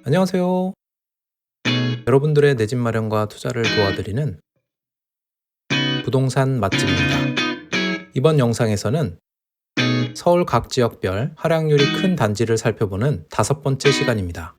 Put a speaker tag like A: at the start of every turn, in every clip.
A: 안녕하세요. 여러분들의 내 집 마련과 투자를 도와드리는 부동산 맛집입니다. 이번 영상에서는 서울 각 지역별 하락률이 큰 단지를 살펴보는 5번째 시간입니다.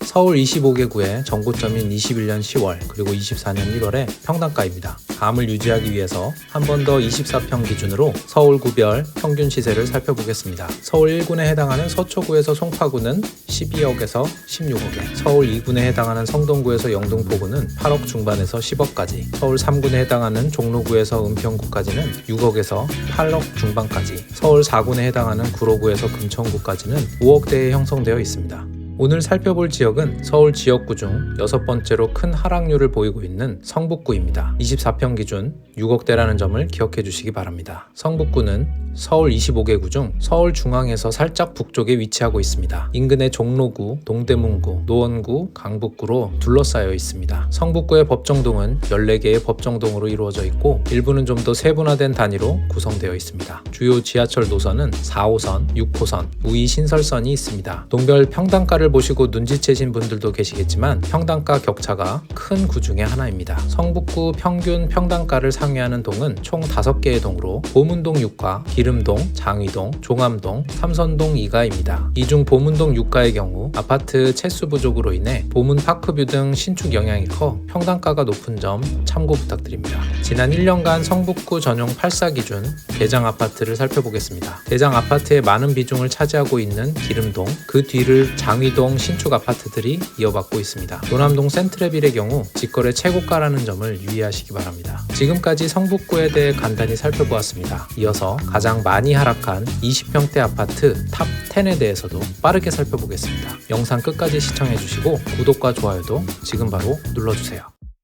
A: 서울 25개구의 정고점인 21년 10월 그리고 24년 1월의 평당가입니다. 감을 유지하기 위해서 한 번 더 24평 기준으로 서울구별 평균 시세를 살펴보겠습니다. 서울 1군에 해당하는 서초구에서 송파구는 12억에서 16억에, 서울 2군에 해당하는 성동구에서 영등포구는 8억 중반에서 10억까지, 서울 3군에 해당하는 종로구에서 은평구까지는 6억에서 8억 중반까지, 서울 4군에 해당하는 구로구에서 금천구까지는 5억대에 형성되어 있습니다. 오늘 살펴볼 지역은 서울 지역구 중 6번째로 큰 하락률을 보이고 있는 성북구입니다. 24평 기준 6억대라는 점을 기억해 주시기 바랍니다. 성북구는 서울 25개구 중 서울 중앙에서 살짝 북쪽에 위치하고 있습니다. 인근의 종로구, 동대문구, 노원구, 강북구로 둘러싸여 있습니다. 성북구의 법정동은 14개의 법정동으로 이루어져 있고 일부는 좀 더 세분화된 단위로 구성되어 있습니다. 주요 지하철 노선은 4호선, 6호선, 우이 신설선이 있습니다. 동별 평당가를 보시고 눈치채신 분들도 계시겠지만 평당가 격차가 큰 구 중에 하나입니다. 성북구 평균 평당가를 상회하는 동은 총 5개의 동으로 보문동 6가, 기름동, 장위동, 종암동, 삼선동 2가입니다. 이 중 보문동 6가의 경우 아파트 채수 부족으로 인해 보문 파크뷰 등 신축 영향이 커 평당가가 높은 점 참고 부탁드립니다. 지난 1년간 성북구 전용 8사 기준 대장 아파트를 살펴보겠습니다. 대장 아파트의 많은 비중을 차지하고 있는 기름동, 그 뒤를 장위동 신축 아파트들이 이어받고 있습니다. 노남동 센트레빌의 경우 직거래 최고가라는 점을 유의하시기 바랍니다. 지금까지 성북구에 대해 간단히 살펴보았습니다. 이어서 가장 많이 하락한 20평대 아파트 탑 10에 대해서도 빠르게 살펴보겠습니다. 영상 끝까지 시청해주시고 구독과 좋아요도 지금 바로 눌러주세요.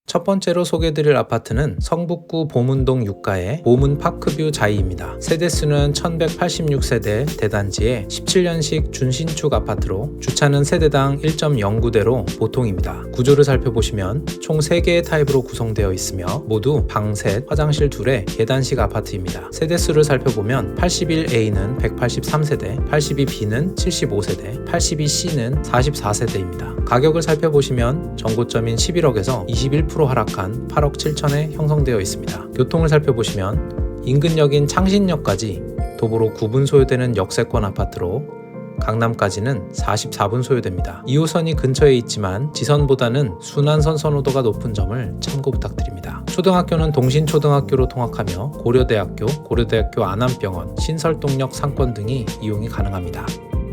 A: 첫 번째로 소개드릴 아파트는 성북구 보문동 6가의 보문 파크뷰 자이입니다. 세대수는 1186세대 대단지의 17년식 준신축 아파트로 주차는 세대당 1.09대로 보통입니다. 구조를 살펴보시면 총 3개의 타입으로 구성되어 있으며 모두 방 셋, 화장실 2의 계단식 아파트입니다. 세대수를 살펴보면 81A는 183세대, 82B는 75세대, 82C는 44세대입니다. 가격을 살펴보시면 정고점인 11억에서 21% 하락한 8억 7천에 형성되어 있습니다. 교통을 살펴보시면 인근역인 창신역까지 도보로 9분 소요되는 역세권 아파트로 강남까지는 44분 소요됩니다. 2호선이 근처에 있지만 지선보다는 순환선 선호도가 높은 점을 참고 부탁드립니다. 초등학교는 동신초등학교로 통학하며 고려대학교 안암병원, 신설동역 상권 등이 이용이 가능합니다.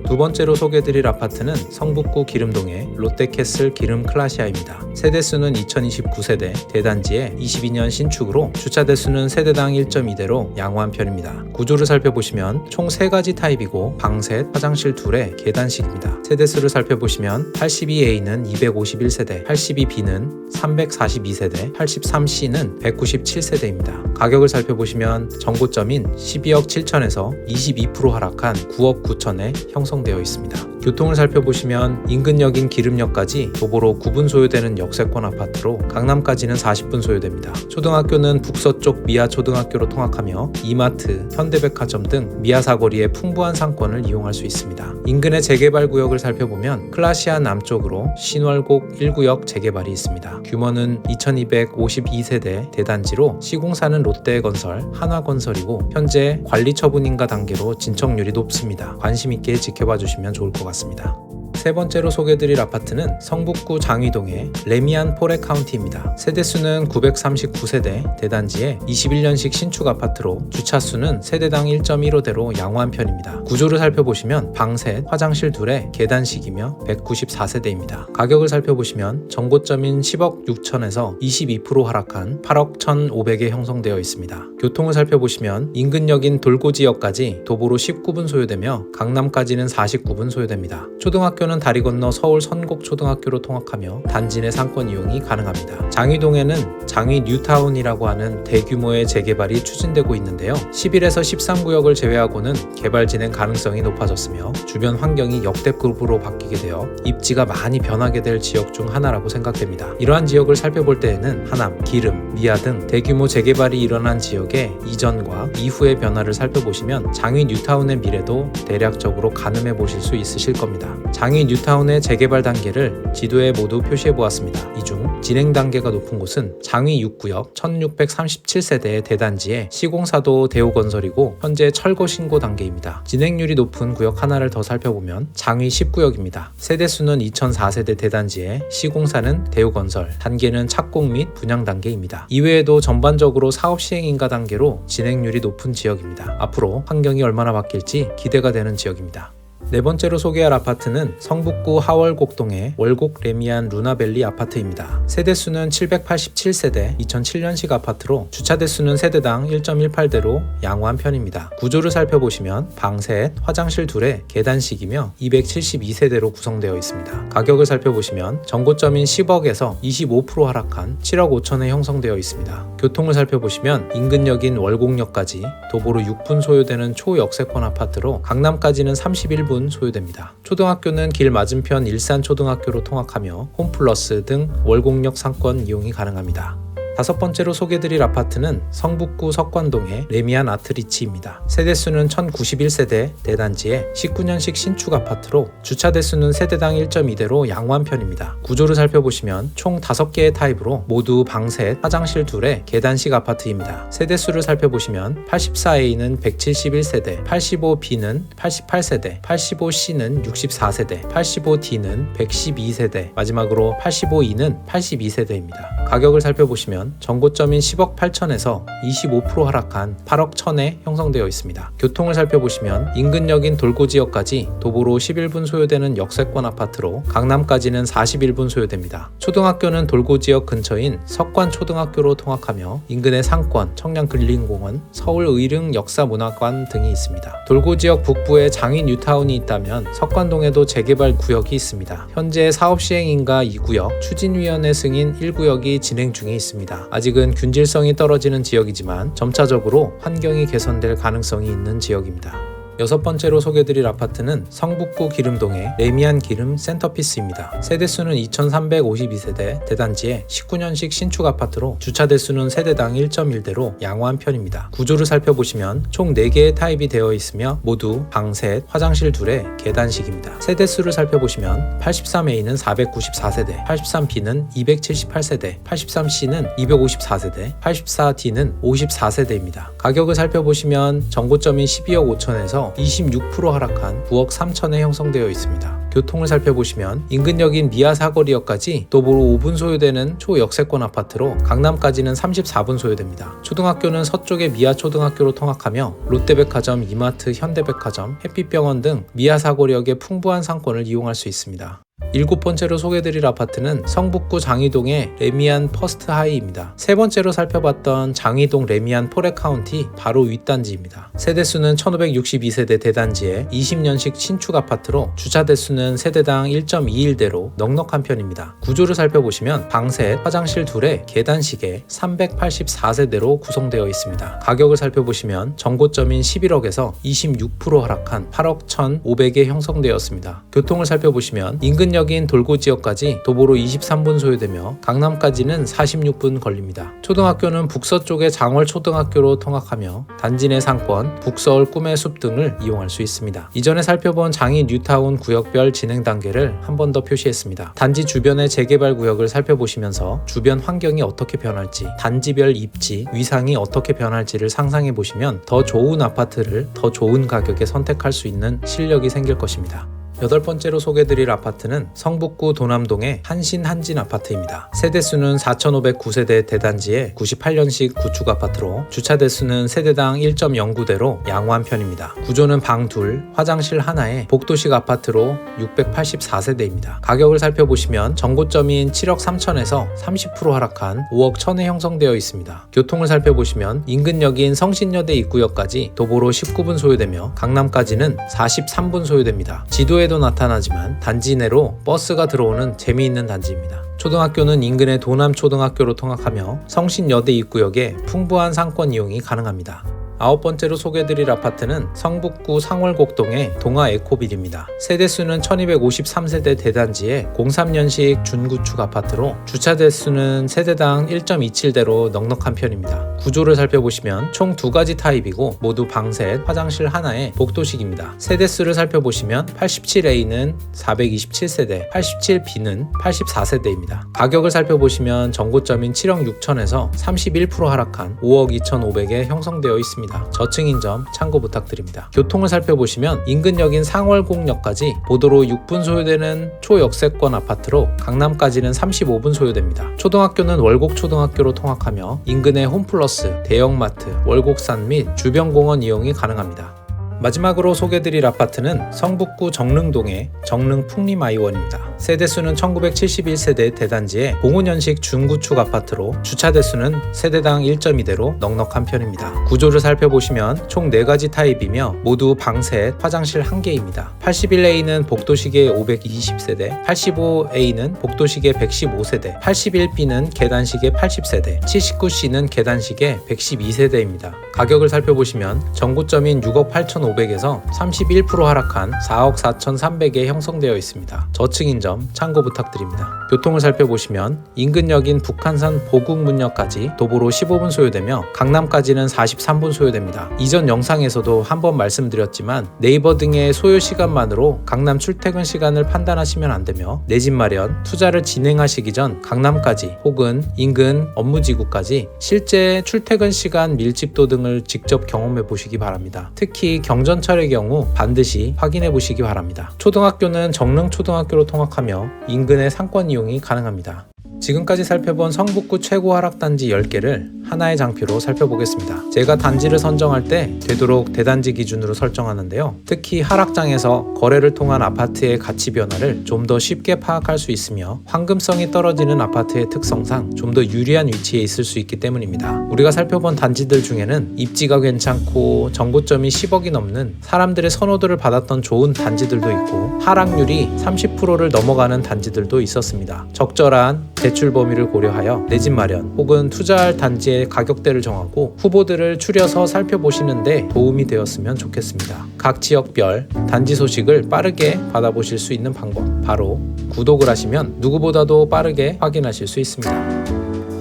A: 두 번째로 소개드릴 아파트는 성북구 기름동의 롯데캐슬 기름클라시아입니다. 세대수는 2029세대, 대단지의 22년 신축으로 주차 대수는 세대당 1.2대로 양호한 편입니다. 구조를 살펴보시면 총 3가지 타입이고 방 셋, 화장실 2의 계단식입니다. 세대수를 살펴보시면 82A는 251세대, 82B는 342세대, 83C는 197세대입니다. 가격을 살펴보시면 정고점인 12억 7천에서 22% 하락한 9억 9천에 형성되어 있습니다. 교통을 살펴보시면 인근역인 기름역까지 도보로 9분 소요되는 역세권 아파트로 강남까지는 40분 소요됩니다. 초등학교는 북서쪽 미아초등학교로 통학하며 이마트, 현대백화점 등 미아사거리의 풍부한 상권을 이용할 수 있습니다. 인근의 재개발 구역을 살펴보면 클라시아 남쪽으로 신월곡 1구역 재개발이 있습니다. 규모는 2252세대 대단지로 시공사는 롯데건설, 한화건설이고 현재 관리 처분인가 단계로 진척률이 높습니다. 관심 있게 지켜봐 주시면 좋을 것 같습니다. 세 번째로 소개드릴 아파트는 성북구 장위동의 레미안 포레카운티입니다. 세대수는 939세대, 대단지의 21년식 신축 아파트로 주차수는 세대당 1.15대로 양호한 편입니다. 구조를 살펴보시면 방 셋, 화장실 2의 계단식이며 194세대입니다. 가격을 살펴보시면 정고점인 10억 6천에서 22% 하락한 8억 1,500에 형성되어 있습니다. 교통을 살펴보시면 인근역인 돌고지역까지 도보로 19분 소요되며 강남까지는 49분 소요됩니다. 초등학교는 다리 건너 서울 선곡초등학교로 통학하며 단지 내 상권 이용이 가능합니다. 장위동에는 장위 뉴타운이라고 하는 대규모의 재개발이 추진되고 있는데요. 11에서 13구역을 제외하고는 개발 진행 가능성이 높아졌으며 주변 환경이 역대급으로 바뀌게 되어 입지가 많이 변하게 될 지역 중 하나라고 생각됩니다. 이러한 지역을 살펴볼 때에는 하남, 기름, 미아 등 대규모 재개발이 일어난 지역의 이전과 이후의 변화를 살펴보시면 장위 뉴타운의 미래도 대략적으로 가늠해 보실 수 있으실 겁니다. 장위 장위 뉴타운의 재개발 단계를 지도에 모두 표시해 보았습니다. 이 중 진행 단계가 높은 곳은 장위 6구역 1637세대의 대단지에 시공사도 대우건설이고 현재 철거 신고 단계입니다. 진행률이 높은 구역 하나를 더 살펴보면 장위 10구역입니다. 세대수는 2004세대 대단지에 시공사는 대우건설, 단계는 착공 및 분양 단계입니다. 이외에도 전반적으로 사업 시행인가 단계로 진행률이 높은 지역입니다. 앞으로 환경이 얼마나 바뀔지 기대가 되는 지역입니다. 네 번째로 소개할 아파트는 성북구 하월곡동의 월곡 레미안 루나밸리 아파트입니다. 세대수는 787세대 2007년식 아파트로 주차대수는 세대당 1.18대로 양호한 편입니다. 구조를 살펴보시면 방 셋, 화장실 둘에 계단식이며 272세대로 구성되어 있습니다. 가격을 살펴보시면 전고점인 10억에서 25% 하락한 7억 5천에 형성되어 있습니다. 교통을 살펴보시면 인근역인 월곡역까지 도보로 6분 소요되는 초역세권 아파트로 강남까지는 31분 소요됩니다. 초등학교는 길 맞은편 일산초등학교로 통학하며 홈플러스 등 월곡역 상권 이용이 가능합니다. 다섯 번째로 소개드릴 아파트는 성북구 석관동의 레미안 아트리치입니다. 세대수는 1091세대 대단지에 19년식 신축 아파트로 주차대수는 세대당 1.2대로 양호한 편입니다. 구조를 살펴보시면 총 5개의 타입으로 모두 방 셋, 화장실 둘의 계단식 아파트입니다. 세대수를 살펴보시면 84A는 171세대, 85B는 88세대, 85C는 64세대, 85D는 112세대, 마지막으로 85E는 82세대입니다. 가격을 살펴보시면 전고점인 10억 8천에서 25% 하락한 8억 1천에 형성되어 있습니다. 교통을 살펴보시면 인근역인 돌고지역까지 도보로 11분 소요되는 역세권 아파트로 강남까지는 41분 소요됩니다. 초등학교는 돌고지역 근처인 석관초등학교로 통학하며 인근의 상권, 청량근린공원, 서울의릉 역사문화관 등이 있습니다. 돌고지역 북부에 장위 뉴타운이 있다면 석관동에도 재개발 구역이 있습니다. 현재 사업시행인가 2구역, 추진위원회 승인 1구역이 진행 중에 있습니다. 아직은 균질성이 떨어지는 지역이지만 점차적으로 환경이 개선될 가능성이 있는 지역입니다. 여섯 번째로 소개드릴 아파트는 성북구 기름동의 레미안 기름 센터피스입니다. 세대수는 2352세대 대단지에 19년식 신축 아파트로 주차대수는 세대당 1.1대로 양호한 편입니다. 구조를 살펴보시면 총 4개의 타입이 되어 있으며 모두 방 셋, 화장실 둘의 계단식입니다. 세대수를 살펴보시면 83A는 494세대, 83B는 278세대, 83C는 254세대, 84D는 54세대입니다. 가격을 살펴보시면 전고점인 12억 5천에서 26% 하락한 9억 3천에 형성되어 있습니다. 교통을 살펴보시면 인근역인 미아 사거리역까지 도보로 5분 소요되는 초역세권 아파트로 강남까지는 34분 소요됩니다. 초등학교는 서쪽의 미아 초등학교로 통학하며 롯데백화점, 이마트, 현대백화점, 햇빛병원 등 미아 사거리역의 풍부한 상권을 이용할 수 있습니다. 일곱 번째로 소개드릴 아파트는 성북구 장위동의 레미안 퍼스트 하이입니다. 세 번째로 살펴봤던 장위동 레미안 포레카운티 바로 윗단지입니다. 세대수는 1562세대 대단지에 20년식 신축 아파트로 주차대수는 세대당 1.21대로 넉넉한 편입니다. 구조를 살펴보시면 방 셋, 화장실 둘에 계단식에 384세대로 구성되어 있습니다. 가격을 살펴보시면 전고점인 11억에서 26% 하락한 8억 1,500에 형성되었습니다. 교통을 살펴보시면 인근역인 돌고지역까지 도보로 23분 소요되며 강남까지는 46분 걸립니다. 초등학교는 북서쪽의 장월초등학교로 통학하며 단지 내 상권, 북서울 꿈의 숲 등을 이용할 수 있습니다. 이전에 살펴본 장위 뉴타운 구역별 진행 단계를 한 번 더 표시했습니다. 단지 주변의 재개발 구역을 살펴보시면서 주변 환경이 어떻게 변할지, 단지별 입지, 위상이 어떻게 변할지를 상상해 보시면 더 좋은 아파트를 더 좋은 가격에 선택할 수 있는 실력이 생길 것입니다. 여덟 번째로 소개드릴 아파트는 성북구 도남동의 한신 한진 아파트입니다. 세대수는 4509세대 대단지에 98년식 구축 아파트로 주차대수는 세대당 1.09대로 양호한 편입니다. 구조는 방 둘, 화장실 하나에 복도식 아파트로 684세대입니다. 가격을 살펴보시면 전고점인 7억 3천에서 30% 하락한 5억 1천에 형성되어 있습니다. 교통을 살펴보시면 인근역인 성신여대 입구역까지 도보로 19분 소요되며 강남까지는 43분 소요됩니다. 지도에도 나타나지만 단지 내로 버스가 들어오는 재미있는 단지입니다. 초등학교는 인근의 도남초등학교로 통학하며 성신여대 입구역에 풍부한 상권 이용이 가능합니다. 9번째로 소개해드릴 아파트는 성북구 상월곡동의 동아에코빌입니다. 세대수는 1253세대 대단지의 03년식 준구축 아파트로 주차 대수는 세대당 1.27대로 넉넉한 편입니다. 구조를 살펴보시면 총 2가지 타입이고 모두 방셋, 화장실 하나에 복도식입니다. 세대수를 살펴보시면 87A는 427세대, 87B는 84세대입니다. 가격을 살펴보시면 정고점인 7억 6천에서 31% 하락한 5억 2,500에 형성되어 있습니다. 저층인 점 참고 부탁드립니다. 교통을 살펴보시면 인근역인 상월곡역까지 보도로 6분 소요되는 초역세권 아파트로 강남까지는 35분 소요됩니다. 초등학교는 월곡초등학교로 통학하며 인근의 홈플러스, 대형마트, 월곡산 및 주변 공원 이용이 가능합니다. 마지막으로 소개해드릴 아파트는 성북구 정릉동의 정릉풍림아이원입니다. 세대수는 1971세대 대단지의 05년식 준구축 아파트로 주차 대수는 세대당 1.2대로 넉넉한 편입니다. 구조를 살펴보시면 총 4가지 타입이며 모두 방셋, 화장실 1개입니다. 81A는 복도식의 520세대, 85A는 복도식의 115세대, 81B는 계단식의 80세대, 79C는 계단식의 112세대입니다. 가격을 살펴보시면 정고점인 6억 8,500에서 31% 하락한 4억 4,300에 형성되어 있습니다. 저층인 점 참고 부탁드립니다. 교통을 살펴보시면 인근역인 북한산 보국문역까지 도보로 15분 소요되며 강남까지는 43분 소요됩니다. 이전 영상에서도 한번 말씀드렸지만 네이버 등의 소요 시간만으로 강남 출퇴근 시간을 판단하시면 안되며 내 집 마련, 투자를 진행하시기 전 강남까지 혹은 인근 업무지구까지 실제 출퇴근 시간 밀집도 등을 직접 경험해 보시기 바랍니다. 특히 경전철의 경우 반드시 확인해 보시기 바랍니다. 초등학교는 정릉초등학교로 통학하며 인근의 상권 이용이 가능합니다. 지금까지 살펴본 성북구 최고 하락단지 10개를 하나의 장표로 살펴보겠습니다. 제가 단지를 선정할 때 되도록 대단지 기준으로 설정하는데요. 특히 하락장에서 거래를 통한 아파트의 가치 변화를 좀 더 쉽게 파악할 수 있으며 황금성이 떨어지는 아파트의 특성상 좀 더 유리한 위치에 있을 수 있기 때문입니다. 우리가 살펴본 단지들 중에는 입지가 괜찮고 정고점이 10억이 넘는 사람들의 선호도를 받았던 좋은 단지들도 있고 하락률이 30%를 넘어가는 단지들도 있었습니다. 적절한 대출 범위를 고려하여 내 집 마련 혹은 투자할 단지의 가격대를 정하고 후보들을 추려서 살펴보시는데 도움이 되었으면 좋겠습니다. 각 지역별 단지 소식을 빠르게 받아보실 수 있는 방법, 바로 구독을 하시면 누구보다도 빠르게 확인하실 수 있습니다.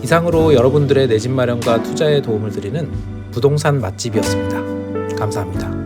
A: 이상으로 여러분들의 내 집 마련과 투자에 도움을 드리는 부동산 맛집이었습니다. 감사합니다.